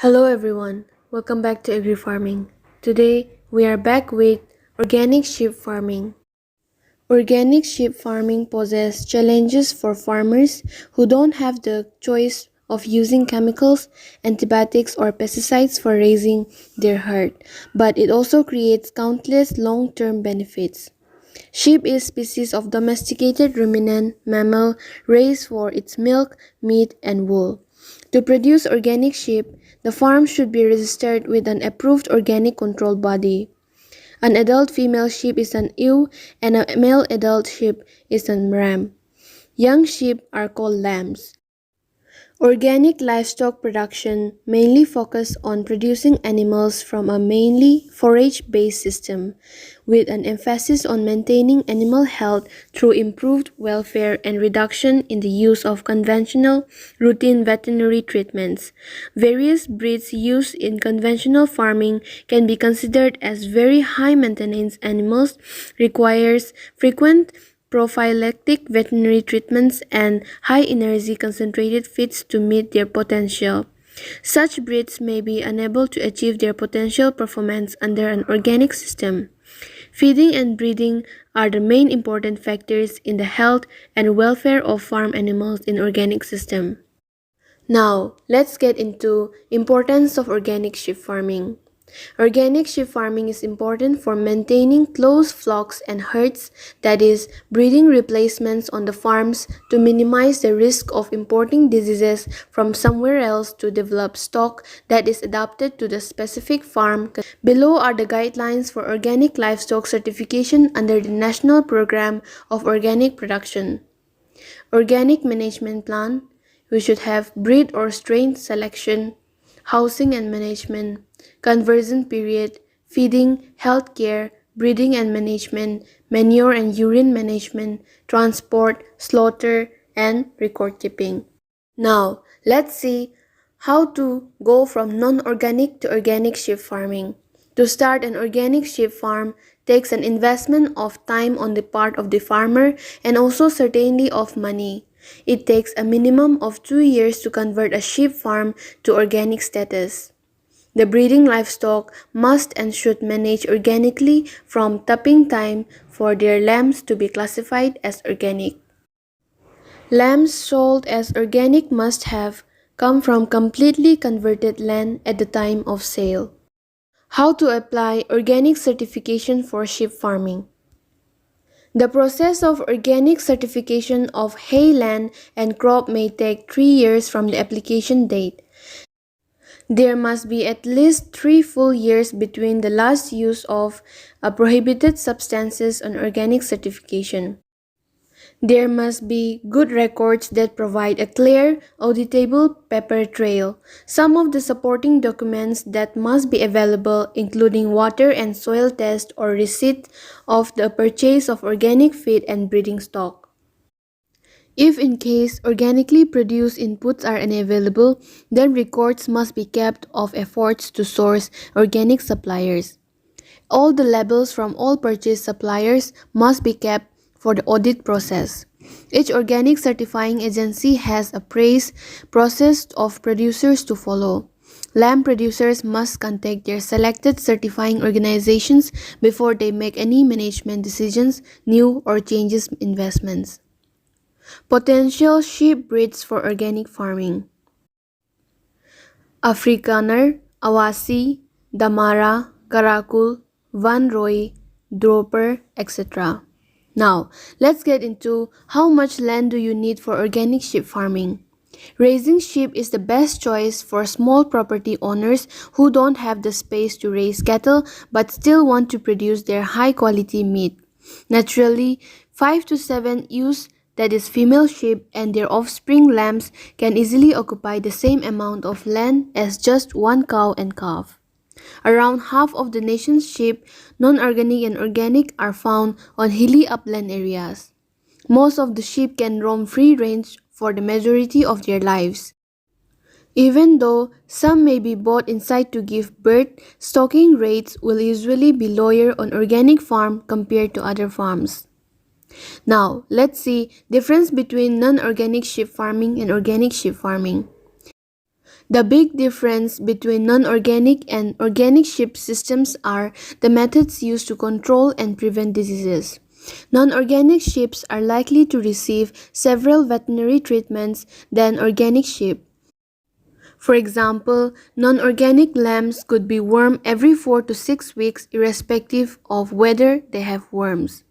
Hello everyone, welcome back to Agri Farming. Today we are back with organic sheep farming. Organic sheep farming poses challenges for farmers who don't have the choice of using chemicals, antibiotics, or pesticides for raising their herd, but it also creates countless long-term benefits. Sheep is a species of domesticated ruminant mammal raised for its milk, meat, and wool. To produce organic sheep, the farm should be registered with an approved organic control body. An adult female sheep is an ewe and a male adult sheep is a ram. Young sheep are called lambs. Organic livestock production mainly focus on producing animals from a mainly forage-based system, with an emphasis on maintaining animal health through improved welfare and reduction in the use of conventional routine veterinary treatments. Various breeds used in conventional farming can be considered as very high maintenance animals, requires frequent prophylactic veterinary treatments and high energy concentrated feeds to meet their potential. Such breeds may be unable to achieve their potential performance under an organic system. Feeding and breeding are the main important factors in the health and welfare of farm animals in organic system. Now, let's get into importance of organic sheep farming. Organic sheep farming is important for maintaining close flocks and herds, that is, breeding replacements on the farms to minimize the risk of importing diseases from somewhere else to develop stock that is adapted to the specific farm. Below are the guidelines for organic livestock certification under the National Program of Organic Production. Organic management plan. We should have breed or strain selection, housing and management, conversion period, feeding, health care, breeding and management, manure and urine management, transport, slaughter, and record keeping. Now, let's see how to go from non-organic to organic sheep farming. To start an organic sheep farm takes an investment of time on the part of the farmer and also certainly of money. It takes a minimum of 2 years to convert a sheep farm to organic status. The breeding livestock must and should manage organically from tapping time for their lambs to be classified as organic. Lambs sold as organic must have come from completely converted land at the time of sale. How to apply organic certification for sheep farming. The process of organic certification of hay land and crop may take 3 years from the application date. There must be at least 3 full years between the last use of prohibited substances on organic certification. There must be good records that provide a clear, auditable paper trail. Some of the supporting documents that must be available, including water and soil test or receipt of the purchase of organic feed and breeding stock. If in case organically produced inputs are unavailable, then records must be kept of efforts to source organic suppliers. All the labels from all purchase suppliers must be kept for the audit process. Each organic certifying agency has a praise process of producers to follow. Lamb producers must contact their selected certifying organizations before they make any management decisions, new or changes investments. Potential sheep breeds for organic farming. Afrikaner, Awasi, Damara, Karakul, Van Roy, Droper, etc. Now, let's get into how much land do you need for organic sheep farming. Raising sheep is the best choice for small property owners who don't have the space to raise cattle but still want to produce their high quality meat. Naturally, 5 to 7 ewes, that is female sheep, and their offspring lambs can easily occupy the same amount of land as just one cow and calf. Around half of the nation's sheep, non-organic and organic, are found on hilly upland areas. Most of the sheep can roam free range for the majority of their lives. Even though some may be bought inside to give birth, stocking rates will usually be lower on organic farm compared to other farms. Now, let's see difference between non-organic sheep farming and organic sheep farming. The big difference between non-organic and organic sheep systems are the methods used to control and prevent diseases. Non-organic sheep are likely to receive several veterinary treatments than organic sheep. For example, non-organic lambs could be wormed every 4 to 6 weeks irrespective of whether they have worms.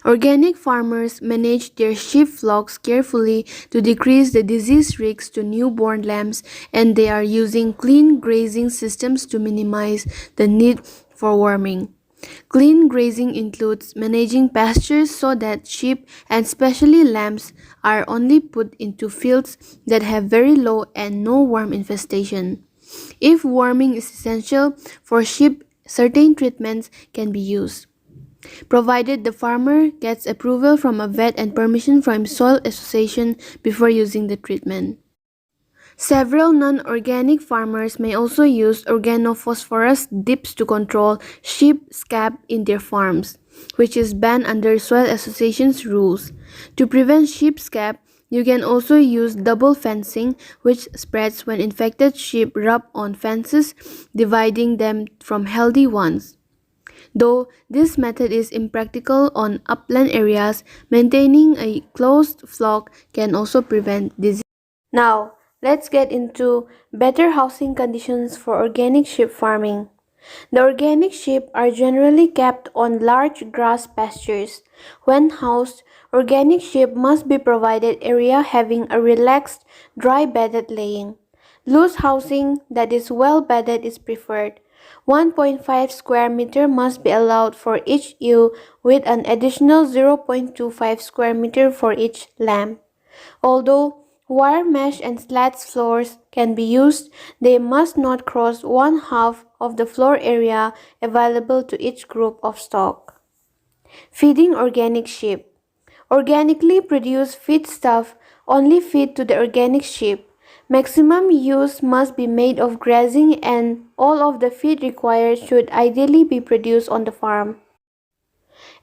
Organic farmers manage their sheep flocks carefully to decrease the disease risk to newborn lambs, and they are using clean grazing systems to minimize the need for worming. Clean grazing includes managing pastures so that sheep and especially lambs are only put into fields that have very low and no worm infestation. If worming is essential for sheep, certain treatments can be used, provided the farmer gets approval from a vet and permission from soil association before using the treatment. Several non-organic farmers may also use organophosphorus dips to control sheep scab in their farms, which is banned under Soil Association's rules. To prevent sheep scab, you can also use double fencing, which spreads when infected sheep rub on fences, dividing them from healthy ones. Though this method is impractical on upland areas, maintaining a closed flock can also prevent disease. Now, let's get into better housing conditions for organic sheep farming. The organic sheep are generally kept on large grass pastures. When housed, organic sheep must be provided area having a relaxed, dry bedded laying. Loose housing that is well bedded is preferred. 1.5 square meter must be allowed for each ewe with an additional 0.25 square meter for each lamb. Although wire mesh and slats floors can be used, they must not cross one half of the floor area available to each group of stock. Feeding organic sheep. Organically produced feedstuff only feed to the organic sheep. Maximum use must be made of grazing, and all of the feed required should ideally be produced on the farm.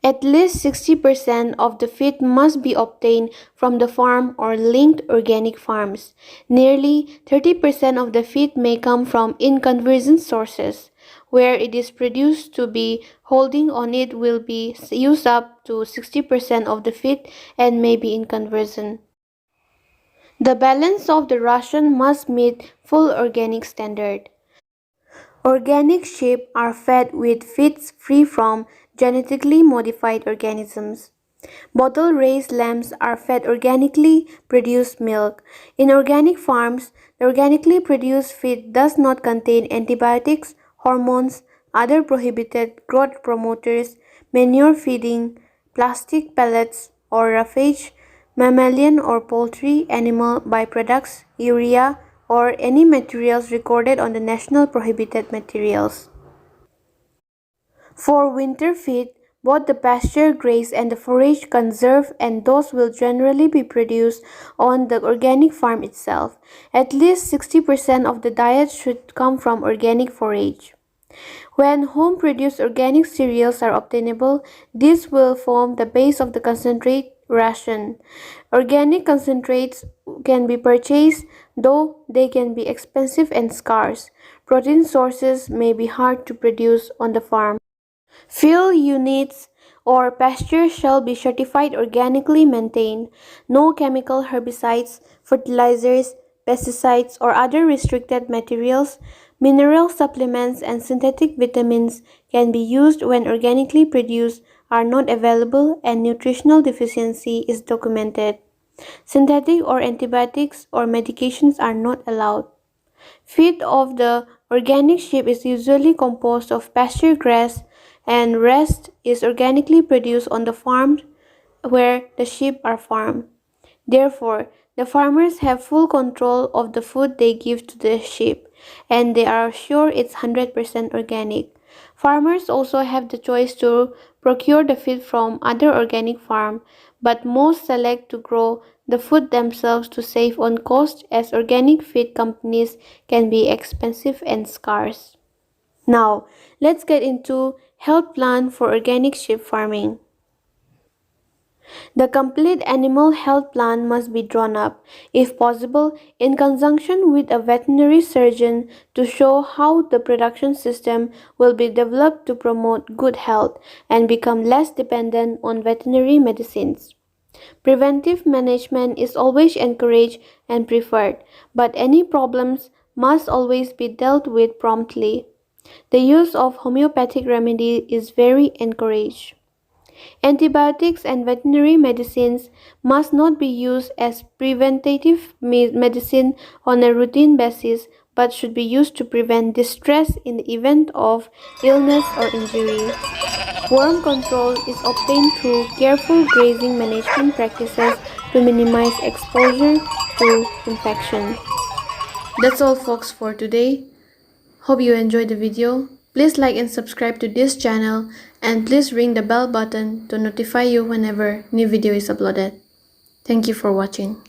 At least 60% of the feed must be obtained from the farm or linked organic farms. Nearly 30% of the feed may come from in-conversion sources. Where it is produced to be holding on it will be used up to 60% of the feed and may be in conversion. The balance of the ration must meet full organic standard. Organic sheep are fed with feeds free from genetically modified organisms. Bottle-raised lambs are fed organically produced milk. In organic farms, the organically produced feed does not contain antibiotics, hormones, other prohibited growth promoters, manure feeding, plastic pellets or roughage, mammalian or poultry animal byproducts, urea, or any materials recorded on the National Prohibited Materials. For winter feed, both the pasture grass and the forage conserve, and those will generally be produced on the organic farm itself. At least 60% of the diet should come from organic forage. When home-produced organic cereals are obtainable, these will form the base of the concentrate ration. Organic concentrates can be purchased, though they can be expensive and scarce. Protein sources may be hard to produce on the farm. Field units or pastures shall be certified organically maintained. No chemical herbicides, fertilizers, pesticides, or other restricted materials, mineral supplements, and synthetic vitamins can be used when organically produced are not available and nutritional deficiency is documented. Synthetic or antibiotics or medications are not allowed. Feed of the organic sheep is usually composed of pasture grass, and rest is organically produced on the farm where the sheep are farmed. Therefore, the farmers have full control of the food they give to the sheep, and they are sure it's 100% organic. Farmers also have the choice to procure the feed from other organic farms, but most select to grow the food themselves to save on cost, as organic feed companies can be expensive and scarce. Now, let's get into health plan for organic sheep farming. The complete animal health plan must be drawn up, if possible, in conjunction with a veterinary surgeon to show how the production system will be developed to promote good health and become less dependent on veterinary medicines. Preventive management is always encouraged and preferred, but any problems must always be dealt with promptly. The use of homeopathic remedy is very encouraged. Antibiotics and veterinary medicines must not be used as preventative medicine on a routine basis but should be used to prevent distress in the event of illness or injury. Worm control is obtained through careful grazing management practices to minimize exposure to infection. That's all folks for today. Hope you enjoyed the video. Please like and subscribe to this channel and please ring the bell button to notify you whenever new video is uploaded. Thank you for watching.